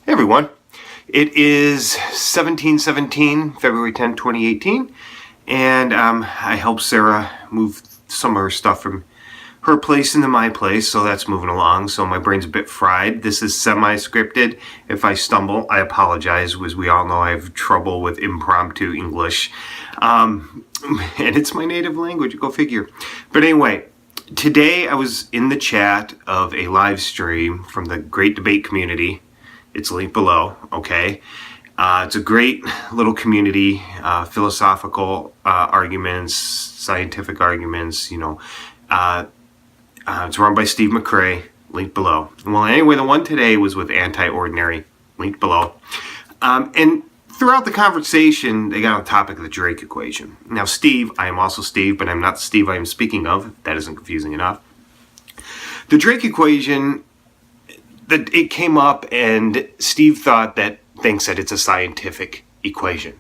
Hey everyone, it is 1717, February 10, 2018, and I helped Sarah move some of her stuff from her place into my place, so that's moving along, so my brain's a bit fried. This is semi-scripted. If I stumble, I apologize, as we all know I have trouble with impromptu English, and it's my native language, go figure. But anyway, today I was in the chat of a live stream from the Great Debate Community. It's linked below, okay? It's a great little community, philosophical arguments, scientific arguments, it's run by Steve McRae, linked below. Well, anyway, the one today was with Anti-Ordinary, linked below. And throughout the conversation, they got on the topic of the Drake equation. Now, Steve, I am also Steve, but I'm not the Steve I am speaking of. That isn't confusing enough. The Drake equation, that it came up and Steve thinks that it's a scientific equation.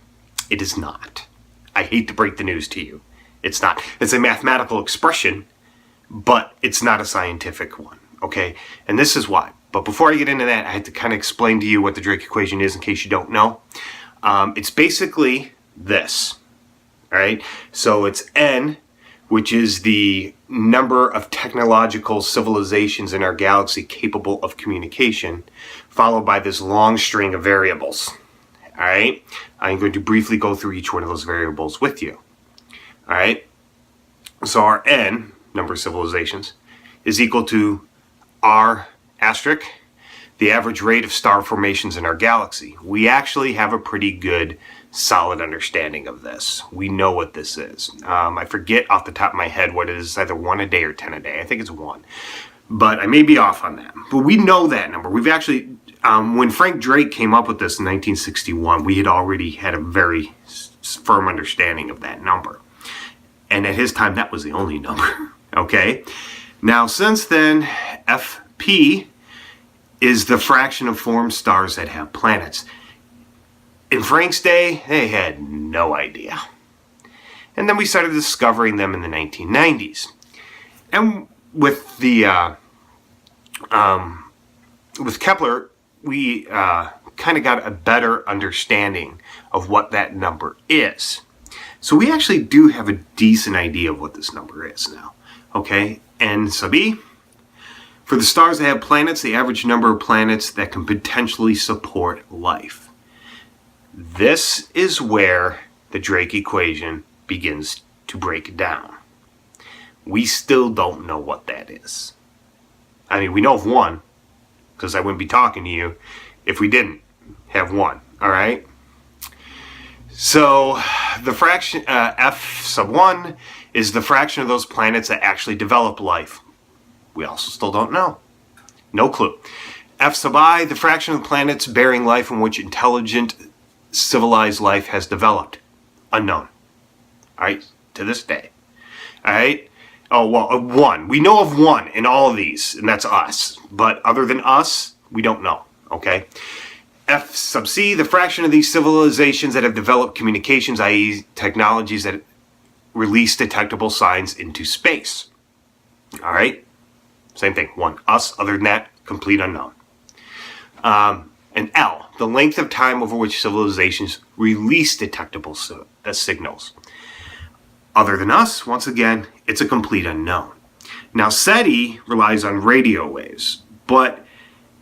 It is not. I hate to break the news to you. It's not. It's a mathematical expression, but it's not a scientific one, okay? And this is why. But before I get into that, I had to kind of explain to you what the Drake equation is in case you don't know. It's basically this, all right? So it's N, which is the number of technological civilizations in our galaxy capable of communication, followed by this long string of variables. All right? I'm going to briefly go through each one of those variables with you. All right? So our N, number of civilizations, is equal to R asterisk, the average rate of star formations in our galaxy. We actually have a pretty good solid understanding of this. We know what this is. I forget off the top of my head what it is, either 1 a day or 10 a day. I think it's 1. But I may be off on that. But we know that number. We've actually, when Frank Drake came up with this in 1961, we had already had a very firm understanding of that number. And at his time, that was the only number. Okay? Now, since then, FP is the fraction of formed stars that have planets. In Frank's day, they had no idea. And then we started discovering them in the 1990s. And with the with Kepler, we kind of got a better understanding of what that number is. So we actually do have a decent idea of what this number is now. Okay, N sub E. For the stars that have planets, the average number of planets that can potentially support life. This is where the Drake equation begins to break down. We still don't know what that is. I mean, we know of one, because I wouldn't be talking to you if we didn't have one, all right? So the fraction, F sub 1 is the fraction of those planets that actually develop life. We also still don't know. No clue. F sub I, the fraction of planets bearing life in which intelligent civilized life has developed. Unknown. All right, to this day. All right. Oh, well, 1. We know of 1 in all of these, and that's us. But other than us, we don't know. Okay. F sub C, the fraction of these civilizations that have developed communications, i.e. technologies that release detectable signs into space. All right. Same thing. 1. Us. Other than that, complete unknown. And L, the length of time over which civilizations release detectable signals. Other than us, once again, it's a complete unknown. Now, SETI relies on radio waves, but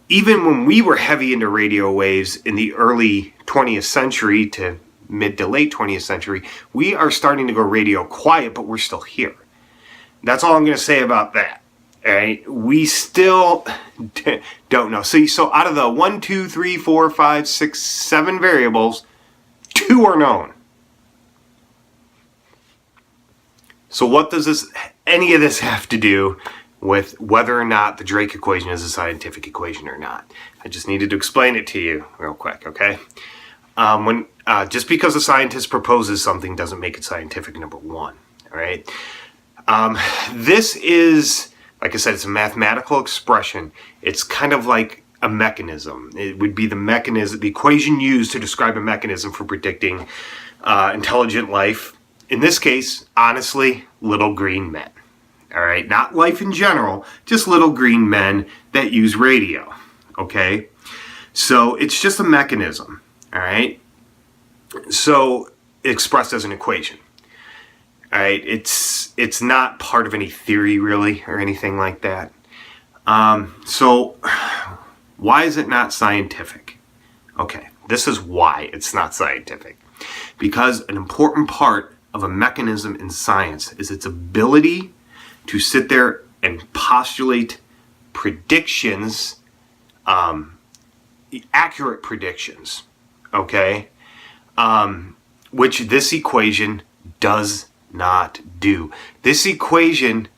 even when we were heavy into radio waves in the early 20th century to mid to late 20th century, we are starting to go radio quiet, but we're still here. That's all I'm going to say about that. All right, we still don't know. So out of the 1, 2, 3, 4, 5, 6, 7 variables, 2 are known. So what does any of this have to do with whether or not the Drake equation is a scientific equation or not? I just needed to explain it to you real quick, okay? Just because a scientist proposes something doesn't make it scientific, number 1, all right? This is, like I said, it's a mathematical expression. It's kind of like a mechanism. It would be the mechanism, the equation used to describe a mechanism for predicting intelligent life. In this case, honestly, little green men. All right, not life in general, just little green men that use radio. Okay, So it's just a mechanism, all right? So expressed as an equation, all right? It's not part of any theory really or anything like that. So why is it not scientific? Okay, this is why it's not scientific. Because an important part of a mechanism in science is its ability to sit there and postulate predictions, accurate predictions, okay? Which this equation does not do. This equation,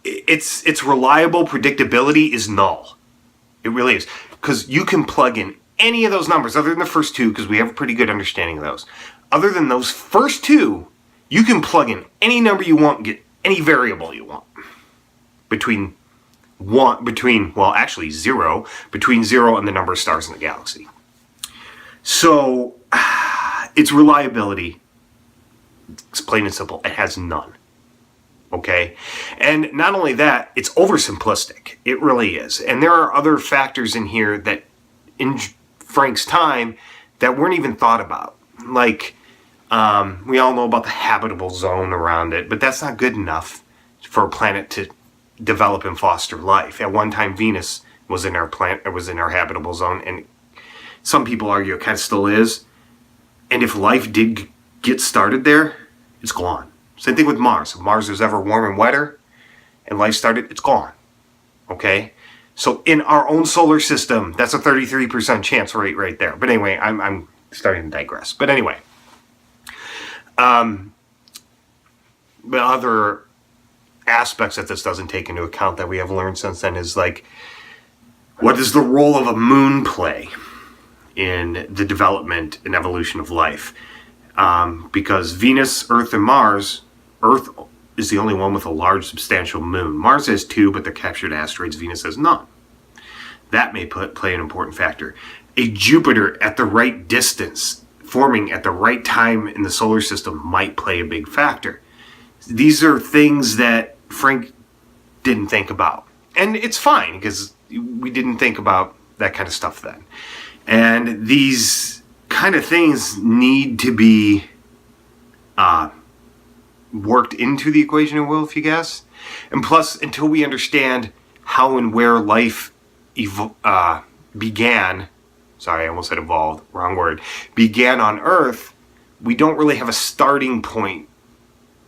its reliable predictability is null. It really is. Because you can plug in any of those numbers other than the first two, because we have a pretty good understanding of those. Other than those first two, you can plug in any number you want and get any variable you want. Between zero, between 0 and the number of stars in the galaxy. So, its reliability, it's plain and simple, it has none. Okay? And not only that, it's oversimplistic. It really is. And there are other factors in here that, in Frank's time, that weren't even thought about. Like, we all know about the habitable zone around it, but that's not good enough for a planet to develop and foster life. At one time, Venus was in our habitable zone, and some people argue it kind of still is. And if life did get started there, it's gone. Same thing with Mars. If Mars was ever warm and wetter, and life started, it's gone. Okay? So in our own solar system, that's a 33% chance rate right there. But anyway, I'm starting to digress. But anyway, the other aspects that this doesn't take into account that we have learned since then is like, what does the role of a moon play in the development and evolution of life? Because Venus, Earth, and Mars, Earth is the only one with a large substantial moon. Mars has 2, but they're captured asteroids. Venus has none. That may play an important factor. A Jupiter at the right distance, forming at the right time in the solar system, might play a big factor. These are things that Frank didn't think about. And it's fine, because we didn't think about that kind of stuff then. And these kind of things need to be worked into the equation of will, if you guess. And plus, until we understand how and where life began, sorry, I almost said evolved, wrong word, began on Earth, we don't really have a starting point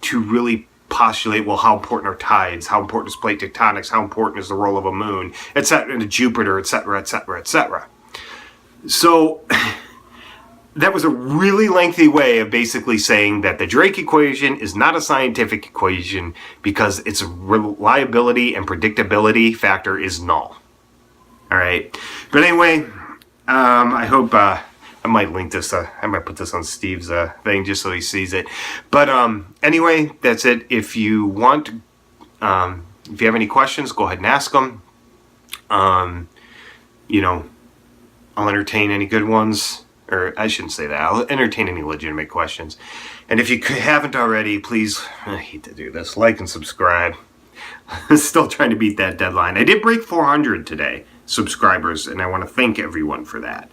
to really postulate, well, how important are tides, how important is plate tectonics, how important is the role of a moon, etc., and a Jupiter, etc., etc., etc. So that was a really lengthy way of basically saying that the Drake equation is not a scientific equation because its reliability and predictability factor is null. All right. But anyway, I hope I might link this. I might put this on Steve's thing just so he sees it. But anyway, that's it. If you want, if you have any questions, go ahead and ask them. I'll entertain any good ones. Or I shouldn't say that. I'll entertain any legitimate questions. And if you haven't already, please, I hate to do this, like and subscribe. I'm still trying to beat that deadline. I did break 400 today, subscribers, and I want to thank everyone for that.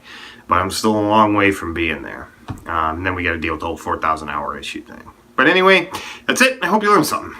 But I'm still a long way from being there. And then we got to deal with the whole 4,000 hour issue thing. But anyway, that's it. I hope you learned something.